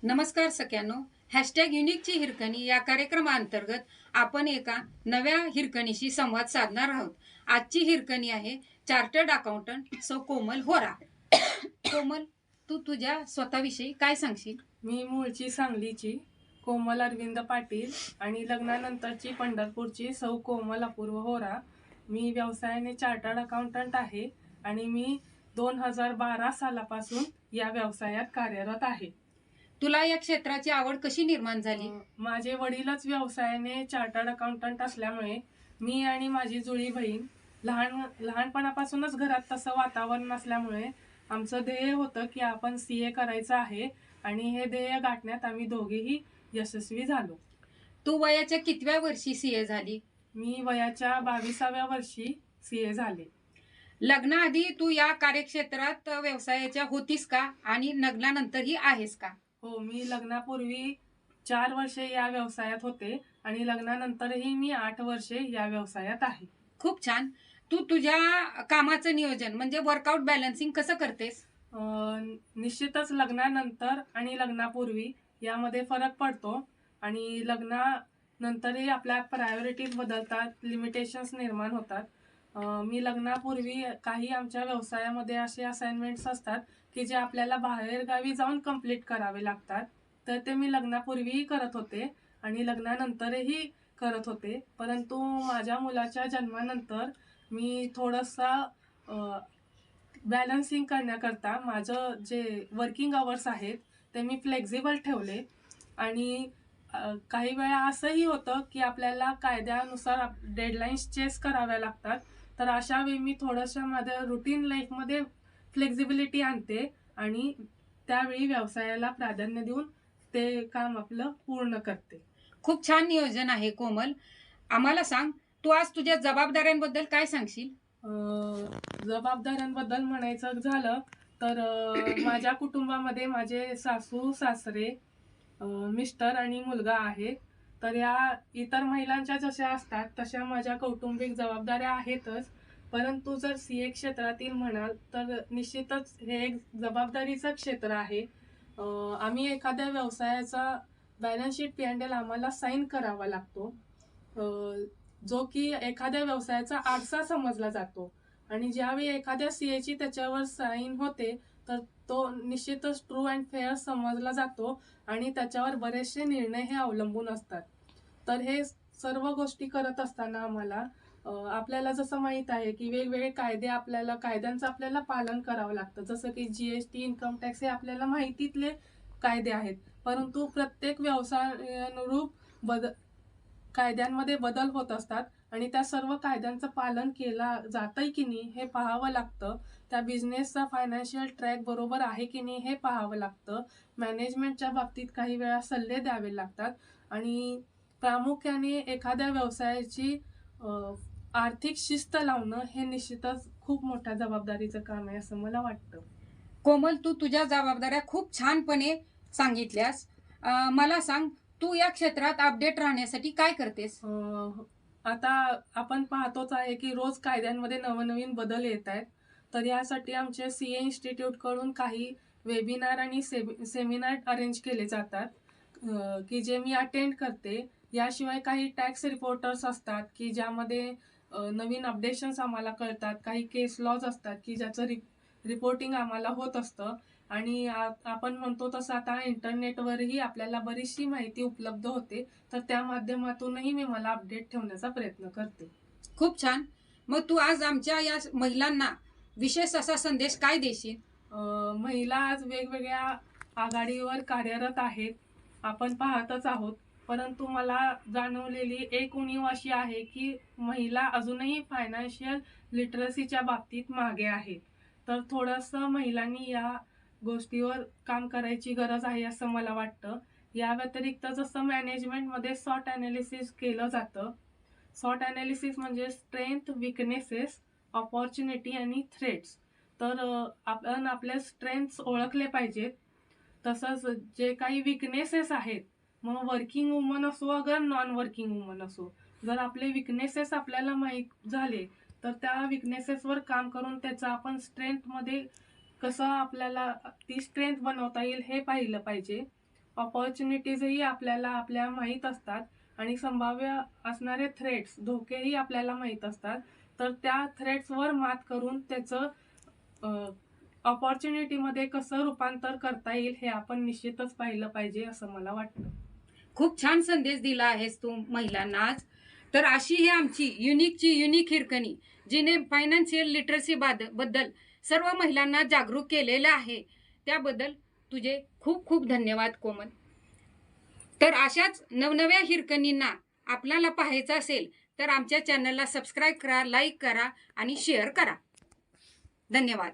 नमस्कार सगळ्यांनो. #युनिकची हिरकणी या कार्यक्रमाअंतर्गत आपण एका नव्या हिरकणीशी संवाद साधणार आहोत. आजची हिरकणी आहे चार्टर्ड अकाउंटंट सो कोमल होरा. कोमल, तू तुझ्या स्वतःविषयी काय सांगशील? मी मूळची सांगलीची कोमल अरविंद पाटील आणि लग्नानंतरची पंढरपूरची सौ कोमल अपूर्व होरा. मी व्यवसायाने चार्टर्ड अकाउंटंट आहे आणि मी 2012 सालापासून या व्यवसायात कार्यरत आहे. तुला या क्षेत्राची आवड कशी निर्माण झाली? माझे वडीलच व्यवसायाने चार्टर्ड अकाउंटंट असल्यामुळे मी आणि माझी जुळी बहीण लहानपणापासूनच घरात तसं वातावरण असल्यामुळे आमचं ध्येय होतं की आपण CA करायचं आहे आणि हे ध्येय गाठण्यात आम्ही दोघेही यशस्वी झालो. तू वयाच्या कितव्या वर्षी सीए झाली? मी वयाच्या 22व्या वर्षी CA झाले. लग्नाआधी तू या कार्यक्षेत्रात व्यवसायाच्या होतीस का आणि लग्नानंतरही आहेस का? हो, मी लग्नापूर्वी 4 वर्षे या व्यवसायात होते आणि लग्नानंतरही मी 8 वर्षे या व्यवसायात आहे. खूप छान. तू तुझ्या कामाचं नियोजन म्हणजे वर्कआउट बॅलन्सिंग कसं करतेस? निश्चितच लग्नानंतर आणि लग्नापूर्वी यामध्ये फरक पडतो आणि लग्नानंतरही आपल्या प्रायोरिटीज बदलतात, लिमिटेशन्स निर्माण होतात. मी लग्नापूर्वी काही आमच्या व्यवसायामध्ये असे असाइनमेंट्स असतात की जे आपल्याला बाहेरगावी जाऊन कंप्लीट करावे लागतात. तर ते मी लग्नापूर्वीही करत होते आणि लग्नानंतरही करत होते. परंतु माझ्या मुलाच्या जन्मानंतर मी थोडंसं बॅलन्सिंग करण्याकरता माझं जे वर्किंग अवर्स आहेत ते मी फ्लेक्झिबल ठेवले आणि काही वेळा असंही होतं की आपल्याला कायद्यानुसार डेडलाईन्स चेस कराव्या लागतात. तर अशा वेळी मी थोडंसं माझ्या रुटीन लाईफमध्ये फ्लेक्झिबिलिटी आणते आणि त्यावेळी व्यवसायाला प्राधान्य देऊन ते काम आपलं पूर्ण करते. खूप छान नियोजन आहे कोमल. आम्हाला सांग, तू आज तुझ्या जबाबदाऱ्यांबद्दल काय सांगशील? जबाबदाऱ्यांबद्दल म्हणायचं झालं तर माझ्या कुटुंबामध्ये माझे सासू सासरे, मिस्टर आणि मुलगा आहे. तर या इतर महिलांच्या जशा असतात तशा माझ्या कौटुंबिक जबाबदाऱ्या आहेतच. परंतु जर CA क्षेत्रातील म्हणाल तर निश्चितच हे एक जबाबदारीचं क्षेत्र आहे. आम्ही एखाद्या व्यवसायाचा बॅलन्स शीट P&L आम्हाला साईन करावा लागतो, जो की एखाद्या व्यवसायाचा आरसा समजला जातो आणि ज्यावेळी एखाद्या CAची त्याच्यावर साईन होते तर तो निश्चितच ट्रू अँड फेअर समजला जातो आणि त्याच्यावर बरेचसे निर्णय हे अवलंबून असतात. तर हे सर्व गोष्टी करत असताना आम्हाला आपल्याला जसं माहीत आहे की वेगवेगळे कायद्यांचं आपल्याला पालन करावं लागतं. जसं की GST, इन्कम टॅक्स हे आपल्याला माहितीतले कायदे आहेत. परंतु प्रत्येक व्यवसायानुरूप कायद्यांमध्ये बदल होत असतात आणि त्या सर्व कायद्यांचं पालन केलं जातंय की नाही हे पाहावं लागतं. त्या बिझनेसचा फायनान्शियल ट्रॅक बरोबर आहे की नाही हे पाहावं लागतं. मॅनेजमेंटच्या बाबतीत काही वेळा सल्ले द्यावे लागतात आणि प्रामुख्याने एखाद्या व्यवसायाची आर्थिक शिस्त लावणं हे निश्चितच खूप मोठ्या जबाबदारीचं काम आहे असं मला वाटतं. कोमल, तू तुझ्या जबाबदाऱ्या खूप छानपणे सांगितल्यास. मला सांग, तू या क्षेत्रात अपडेट राहण्यासाठी काय करतेस? आता आपण पाहतोच आहे की रोज कायद्यांमध्ये नवनवीन बदल येत आहेत. तर यासाठी आमच्या CA इन्स्टिट्यूटकडून काही वेबिनार आणि सेमिनार अरेंज केले जातात की जे मी अटेंड करते. याशिवाय काही टॅक्स रिपोर्टर्स असतात की ज्यामध्ये नवीन अपडेशन्स आम्हाला कळतात. काही केस लॉज असतात की ज्याचं रिपोर्टिंग आम्हाला होत असतं आणि आपण म्हणतो तसं आता इंटरनेटवरही आपल्याला बरीचशी माहिती उपलब्ध होते. तर त्या माध्यमातूनही मी मला अपडेट ठेवण्याचा प्रयत्न करते. खूप छान. मग तू आज आमच्या या महिलांना विशेष असा संदेश काय देशील? महिला आज वेगवेगळ्या आघाडीवर कार्यरत आहेत, आपण पाहतच आहोत. परंतु मला जाणवलेली एक उणीव अशी आहे की महिला अजूनही फायनान्शियल लिटरसीच्या बाबतीत मागे आहेत. तर थोडंसं महिलांनी या गोष्टीवर काम करायची गरज आहे असं मला वाटतं. या व्यतिरिक्त जसं मॅनेजमेंटमध्ये सॉट ॲनालिसिस केलं जातं. सॉट ॲनालिसिस म्हणजे स्ट्रेंथ, विकनेसेस, ऑपॉर्च्युनिटी आणि थ्रेट्स. तर आपण आपले स्ट्रेंथ्स ओळखले पाहिजेत. तसंच जे काही विकनेसेस आहेत, मग वर्किंग वुमन असो अगर नॉन वर्किंग वुमन असो, जर आपले विकनेसेस आपल्याला माहीत झाले तर त्या विकनेसेसवर काम करून त्याचा आपण स्ट्रेंथमध्ये कसं आपल्याला ती स्ट्रेंथ बनवता येईल हे पाहिलं पाहिजे. ऑपॉर्च्युनिटीजही आपल्याला आपल्या माहीत असतात आणि संभाव्य असणारे थ्रेट्स धोकेही आपल्याला माहीत असतात. तर त्या थ्रेट्सवर मात करून त्याचं ऑपॉर्च्युनिटीमध्ये कसं रूपांतर करता येईल हे आपण निश्चितच पाहिलं पाहिजे असं मला वाटतं. खूप छान संदेश दिला आहेस तू महिलांना आज. तर अशी ही आमची युनिक हिरकणी जिने फायनान्शियल लिटरसी बद्दल सर्व महिलांना जागरूक केलेलं आहे, त्याबद्दल तुझे खूप खूप धन्यवाद कोमल. तर अशाच नवनव्या हिरकणींना आपल्याला पाहायचं असेल तर आमच्या चॅनलला सबस्क्राईब करा, लाईक करा आणि शेअर करा. धन्यवाद.